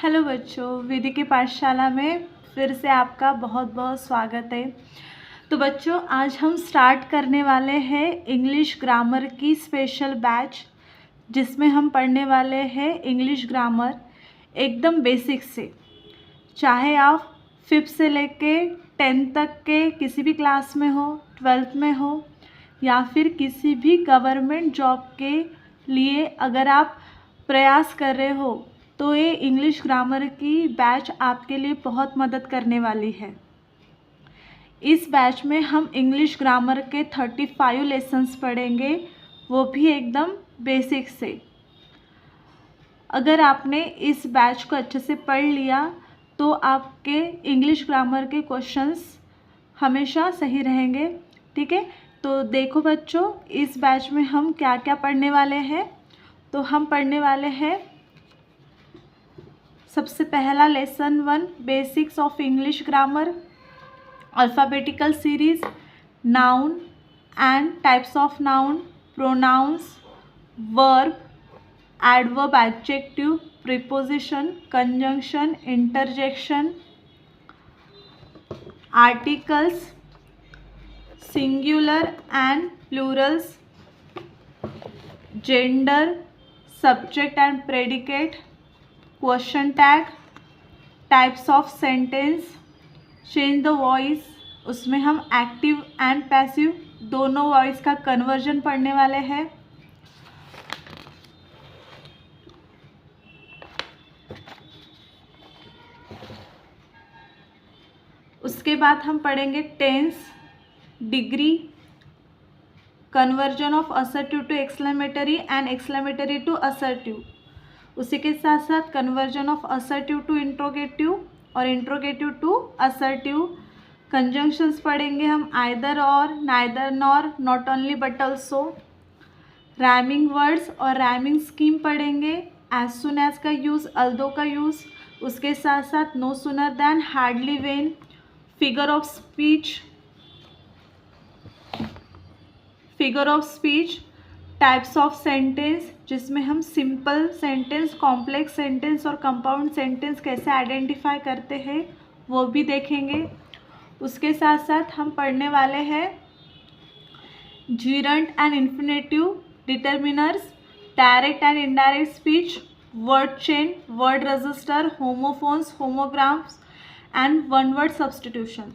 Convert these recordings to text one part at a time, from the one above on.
Hello बच्चों, विधि की पाठशाला में फिर से आपका बहुत बहुत स्वागत है। तो बच्चों, आज हम स्टार्ट करने वाले हैं इंग्लिश ग्रामर की स्पेशल बैच, जिसमें हम पढ़ने वाले हैं इंग्लिश ग्रामर एकदम बेसिक से। चाहे आप 5th से लेके 10th तक के किसी भी क्लास में हो, 12th में हो, या फिर किसी भी गवर्नमेंट जॉब के लिए अगर आप प्रयास कर रहे हो, तो ये इंग्लिश ग्रामर की बैच आपके लिए बहुत मदद करने वाली है। इस बैच में हम इंग्लिश ग्रामर के 35 लेसन्स पढ़ेंगे, वो भी एकदम बेसिक से। अगर आपने इस बैच को अच्छे से पढ़ लिया तो आपके इंग्लिश ग्रामर के क्वेश्चंस हमेशा सही रहेंगे। ठीक है, तो देखो बच्चों, इस बैच में हम क्या क्या पढ़ने वाले हैं। तो हम पढ़ने वाले हैं सबसे पहला lesson 1, basics of English grammar, alphabetical series, noun and types of noun, pronouns, verb, adverb, adjective, preposition, conjunction, interjection, articles, singular and plurals, gender, subject and predicate, question tag, types of sentence, change the voice, उसमें हम active and passive दोनों voice का conversion पढ़ने वाले हैं। उसके बाद हम पढ़ेंगे tense, degree, conversion of assertive to exclamatory and exclamatory to assertive, उसी के साथ साथ conversion of assertive to interrogative और इंट्रोगेटिव टू असर्टिव। कंजंक्शंस पढ़ेंगे हम, either or, neither nor, not only but also. Rhyming words और रैमिंग स्कीम पढ़ेंगे, as soon as का यूज़, अल्दो का यूज़, उसके साथ साथ no sooner than, hardly when, figure of speech, types of sentence, जिसमें हम सिंपल सेंटेंस, कॉम्प्लेक्स सेंटेंस और कंपाउंड सेंटेंस कैसे आइडेंटिफाई करते हैं वो भी देखेंगे। उसके साथ साथ हम पढ़ने वाले हैं gerund and infinitive, determiners, direct and indirect speech, word chain, word register, homophones, homograms and one word substitution.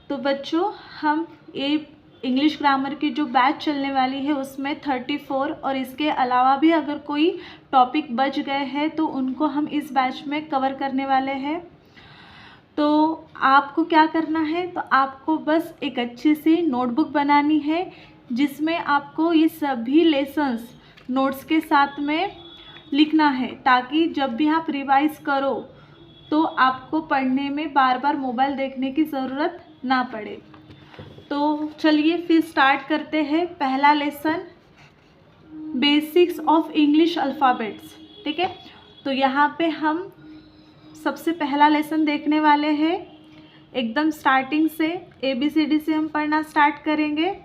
तो बच्चों, हम ये इंग्लिश ग्रामर की जो बैच चलने वाली है उसमें 34 और इसके अलावा भी अगर कोई टॉपिक बच गए हैं तो उनको हम इस बैच में कवर करने वाले हैं। तो आपको क्या करना है, तो आपको बस एक अच्छी सी नोटबुक बनानी है, जिसमें आपको ये सभी लेसन्स नोट्स के साथ में लिखना है, ताकि जब भी आप रिवाइज करो तो आपको पढ़ने में बार बार मोबाइल देखने की ज़रूरत ना पड़े। तो चलिए फिर स्टार्ट करते हैं। पहला lesson, basics of English alphabets. ठीक है, तो यहाँ पे हम सबसे पहला लेसन देखने वाले हैं। एकदम स्टार्टिंग से ABCD से हम पढ़ना स्टार्ट करेंगे।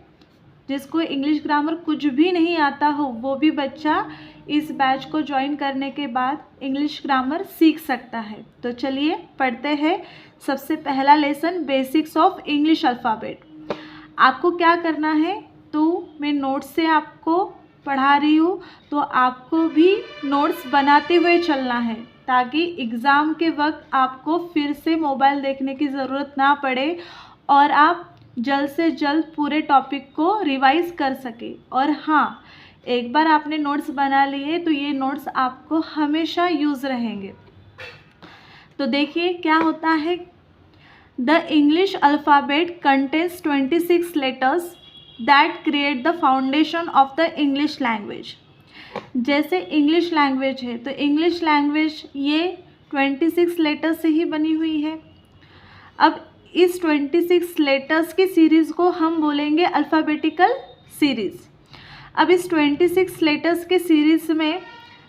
जिसको इंग्लिश ग्रामर कुछ भी नहीं आता हो वो भी बच्चा इस बैच को ज्वाइन करने के बाद इंग्लिश ग्रामर सीख सकता है। तो चलिए पढ़ते हैं सबसे पहला lesson, basics of English alphabet. आपको क्या करना है, तो मैं नोट्स से आपको पढ़ा रही हूँ, तो आपको भी नोट्स बनाते हुए चलना है, ताकि एग्ज़ाम के वक्त आपको फिर से मोबाइल देखने की ज़रूरत ना पड़े और आप जल्द से जल्द पूरे टॉपिक को रिवाइज कर सके। और हाँ, एक बार आपने नोट्स बना लिए तो ये नोट्स आपको हमेशा यूज़ रहेंगे। तो देखिए क्या होता है। The English alphabet contains 26 letters that create the foundation of the English language. जैसे इंग्लिश लैंग्वेज है तो इंग्लिश लैंग्वेज ये 26 लेटर्स से ही बनी हुई है। अब इस 26 लेटर्स की सीरीज़ को हम बोलेंगे अल्फ़ाबेटिकल सीरीज़। अब इस 26 लेटर्स के सीरीज़ में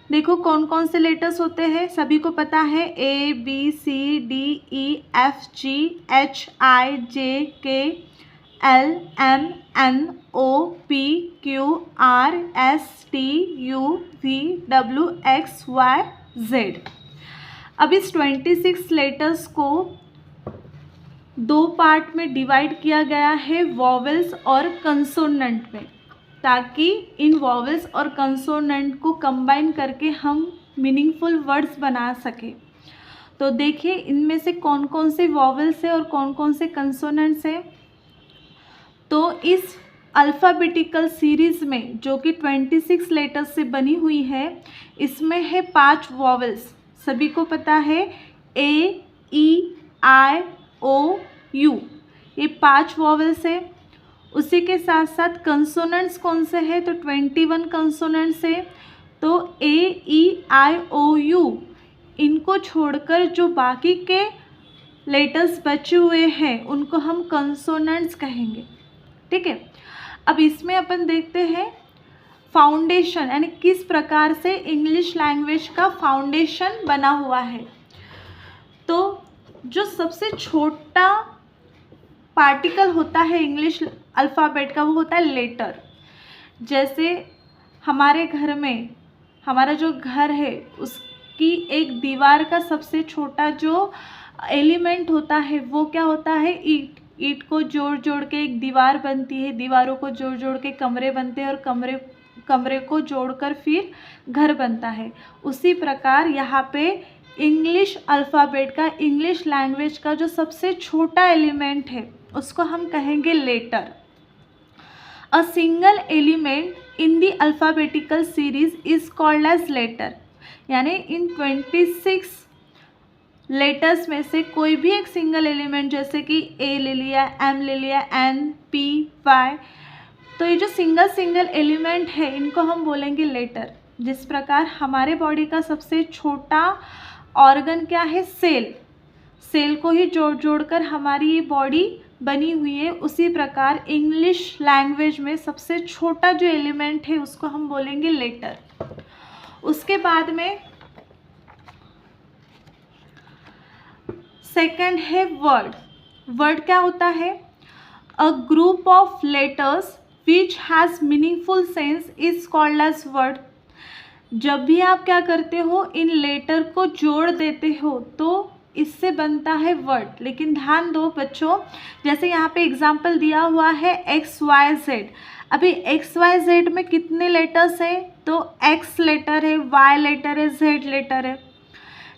देखो कौन कौन से लेटर्स होते हैं, सभी को पता है, ABCDEFGHIJKLMNOPQRSTUVWXYZ। अब इस 26 लेटर्स को दो पार्ट में डिवाइड किया गया है, वॉवेल्स और कंसोनेंट में, ताकि इन वॉवेल्स और कंसोनेंट को कंबाइन करके हम मीनिंगफुल वर्ड्स बना सकें। तो देखिए इनमें से कौन कौन से वॉवेल्स है और कौन कौन से कंसोनेंट्स है। तो इस अल्फ़ाबेटिकल सीरीज़ में जो कि 26 लेटर्स से बनी हुई है, इसमें है 5 वॉवेल्स, सभी को पता है, ए, ई, आई, ओ, यू, ये 5 वॉवेल्स है। उसी के साथ साथ कंसोनेंट्स कौन से हैं, तो 21 कंसोनेंट्स है। तो ए, ई, आई, ओ, यू, इनको छोड़कर जो बाकी के लेटर्स बचे हुए हैं उनको हम कंसोनेंट्स कहेंगे, ठीक है। अब इसमें अपन देखते हैं फाउंडेशन, यानी किस प्रकार से इंग्लिश लैंग्वेज का फाउंडेशन बना हुआ है। तो जो सबसे छोटा पार्टिकल होता है इंग्लिश अल्फ़ाबेट का, वो होता है लेटर। जैसे हमारे घर में, हमारा जो घर है उसकी एक दीवार का सबसे छोटा जो एलिमेंट होता है वो क्या होता है, ईंट। ईंट को जोड़ जोड़ के एक दीवार बनती है, दीवारों को जोड़ जोड़ के कमरे बनते हैं, और कमरे को जोड़कर फिर घर बनता है। उसी प्रकार यहाँ पे इंग्लिश अल्फ़ाबेट का, इंग्लिश लैंग्वेज का जो सबसे छोटा एलिमेंट है उसको हम कहेंगे letter. A single element in the alphabetical series is called as letter, यानी इन 26 लेटर्स में से कोई भी एक सिंगल एलिमेंट, जैसे कि ए ले लिया, एम ले लिया, एन, पी, वाई, तो ये जो सिंगल एलिमेंट है इनको हम बोलेंगे लेटर। जिस प्रकार हमारे बॉडी का सबसे छोटा ऑर्गन क्या है, सेल, सेल को ही जोड़ जोड़ कर हमारी ये बॉडी बनी हुई है, उसी प्रकार इंग्लिश लैंग्वेज में सबसे छोटा जो एलिमेंट है उसको हम बोलेंगे लेटर। उसके बाद में सेकंड है वर्ड। वर्ड क्या होता है, a group of letters which has meaningful sense is called as word. जब भी आप क्या करते हो, इन लेटर को जोड़ देते हो तो इससे बनता है वर्ड। लेकिन ध्यान दो बच्चों, जैसे यहाँ पे एग्जाम्पल दिया हुआ है XYZ। अभी XYZ में कितने लेटर्स हैं, तो X लेटर है, Y लेटर है, Z लेटर है।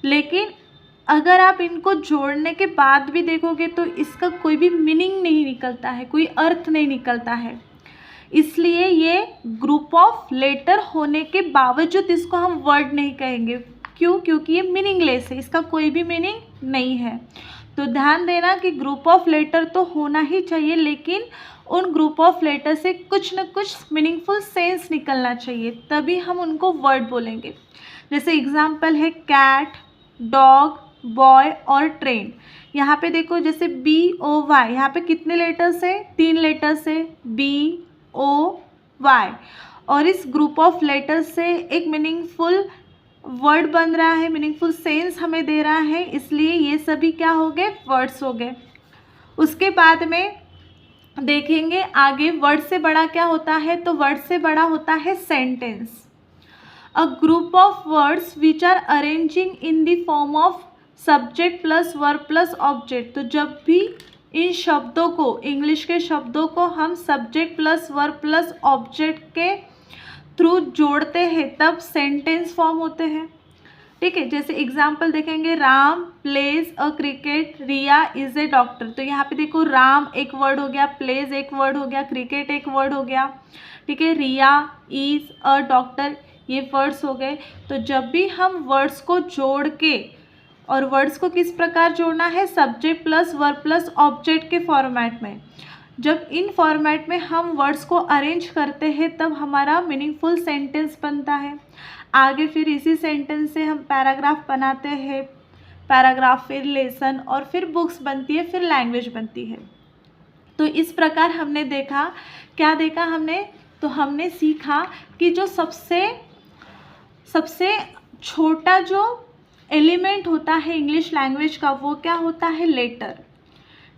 लेकिन अगर आप इनको जोड़ने के बाद भी देखोगे तो इसका कोई भी मीनिंग नहीं निकलता है, कोई अर्थ नहीं निकलता है। इसलिए ये ग्रुप ऑफ लेटर होने के बावजूद इसको हम वर्ड नहीं कहेंगे। क्यों? क्योंकि ये मीनिंगलेस है, इसका कोई भी मीनिंग नहीं है। तो ध्यान देना कि ग्रुप ऑफ लेटर तो होना ही चाहिए, लेकिन उन ग्रुप ऑफ लेटर से कुछ न कुछ मीनिंगफुल सेंस निकलना चाहिए, तभी हम उनको वर्ड बोलेंगे। जैसे एग्जाम्पल है कैट, डॉग, बॉय और ट्रेन। यहाँ पे देखो जैसे BOY, यहाँ पे कितने लेटर्स है, 3 लेटर्स है, BOY, और इस ग्रुप ऑफ लेटर्स से एक मीनिंगफुल वर्ड बन रहा है, मीनिंगफुल सेंस हमें दे रहा है, इसलिए ये सभी क्या हो गए, वर्ड्स हो गए। उसके बाद में देखेंगे आगे वर्ड से बड़ा क्या होता है, तो वर्ड से बड़ा होता है sentence. A group of words which are arranging in the form of subject plus verb plus object. तो जब भी इन शब्दों को, इंग्लिश के शब्दों को हम subject plus verb plus object के थ्रू जोड़ते हैं तब सेंटेंस फॉर्म होते हैं, ठीक है। जैसे एग्जाम्पल देखेंगे, Ram plays a cricket, Riya is a doctor. तो यहाँ पे देखो राम एक वर्ड हो गया, प्लेज एक वर्ड हो गया, क्रिकेट एक वर्ड हो गया, ठीक है, रिया, इज, अ डॉक्टर, ये वर्ड्स हो गए। तो जब भी हम वर्ड्स को जोड़ के, और वर्ड्स को किस प्रकार जोड़ना है, subject plus verb plus object के फॉर्मेट में, जब इन फॉर्मेट में हम वर्ड्स को अरेंज करते हैं तब हमारा मीनिंगफुल सेंटेंस बनता है। आगे फिर इसी सेंटेंस से हम पैराग्राफ बनाते हैं, पैराग्राफ फिर लेसन, और फिर बुक्स बनती है, फिर लैंग्वेज बनती है। तो इस प्रकार हमने देखा, क्या देखा हमने, तो हमने सीखा कि जो सबसे छोटा जो एलिमेंट होता है इंग्लिश लैंग्वेज का वो क्या होता है, लेटर।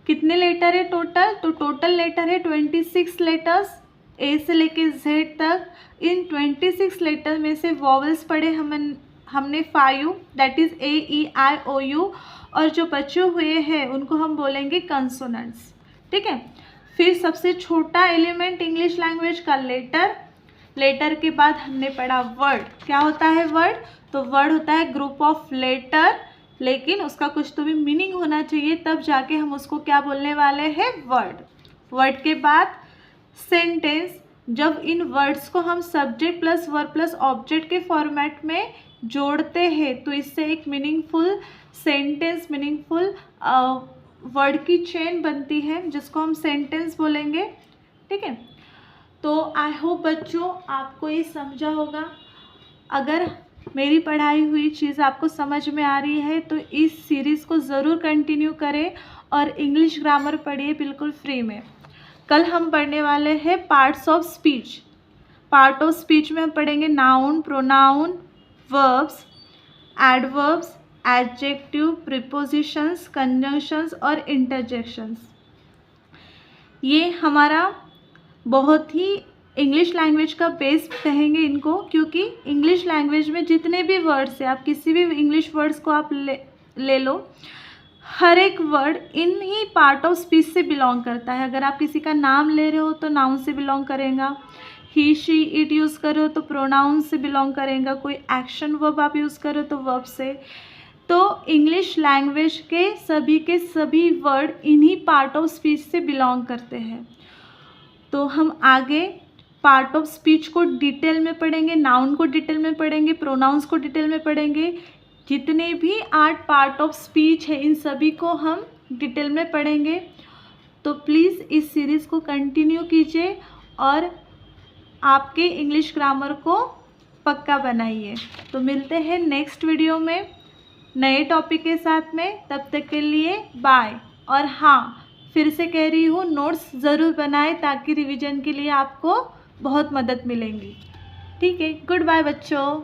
कितने लेटर है टोटल, तो टोटल लेटर है 26 लेटर्स, ए से लेके Z तक। इन 26 लेटर में से वॉवेल्स पढ़े हमने 5 दैट इज़ AEIOU, और जो बचे हुए हैं उनको हम बोलेंगे कंसोनेंट्स। ठीक है। फिर सबसे छोटा एलिमेंट इंग्लिश लैंग्वेज का लेटर। लेटर के बाद हमने पढ़ा वर्ड। क्या होता है वर्ड? तो वर्ड होता है ग्रुप ऑफ लेटर, लेकिन उसका कुछ तो भी मीनिंग होना चाहिए, तब जाके हम उसको क्या बोलने वाले हैं? वर्ड। वर्ड के बाद सेंटेंस। जब इन वर्ड्स को हम subject plus verb plus object के फॉर्मेट में जोड़ते हैं तो इससे एक मीनिंगफुल सेंटेंस, मीनिंगफुल वर्ड की चेन बनती है, जिसको हम सेंटेंस बोलेंगे। ठीक है। तो आई होप बच्चों आपको ये समझा होगा। अगर मेरी पढ़ाई हुई चीज़ आपको समझ में आ रही है तो इस सीरीज़ को ज़रूर कंटिन्यू करें और इंग्लिश ग्रामर पढ़िए बिल्कुल फ्री में। कल हम पढ़ने वाले हैं parts of speech. Part of speech में हम पढ़ेंगे noun, pronoun, verbs, adverbs, adjective, prepositions, conjunctions और इंटरजेक्शंस। ये हमारा बहुत ही इंग्लिश लैंग्वेज का बेस कहेंगे इनको, क्योंकि इंग्लिश लैंग्वेज में जितने भी वर्ड्स हैं, आप किसी भी इंग्लिश वर्ड्स को आप ले लो, हर एक word in he part of speech से बिलोंग करता है। अगर आप किसी का नाम ले रहे हो तो नाउन से बिलोंग करेगा, ही शी इट यूज़ कर रहे हो तो प्रोनाउन से बिलोंग करेगा, कोई एक्शन वर्ब आप यूज़ कर रहे हो तो वर्ब से। तो इंग्लिश लैंग्वेज के सभी वर्ड इन्हीं पार्ट ऑफ स्पीच से बिलोंग करते हैं। तो हम आगे पार्ट ऑफ स्पीच को डिटेल में पढ़ेंगे, नाउन को डिटेल में पढ़ेंगे, प्रोनाउंस को डिटेल में पढ़ेंगे। जितने भी 8 पार्ट ऑफ स्पीच है इन सभी को हम डिटेल में पढ़ेंगे। तो प्लीज़ इस सीरीज़ को कंटिन्यू कीजिए और आपके इंग्लिश ग्रामर को पक्का बनाइए। तो मिलते हैं नेक्स्ट वीडियो में नए टॉपिक के साथ में। तब तक के लिए बाय। और हाँ, फिर से कह रही हूँ, नोट्स ज़रूर बनाएं ताकि रिवीजन के लिए आपको बहुत मदद मिलेंगी। ठीक है, गुड बाय बच्चों।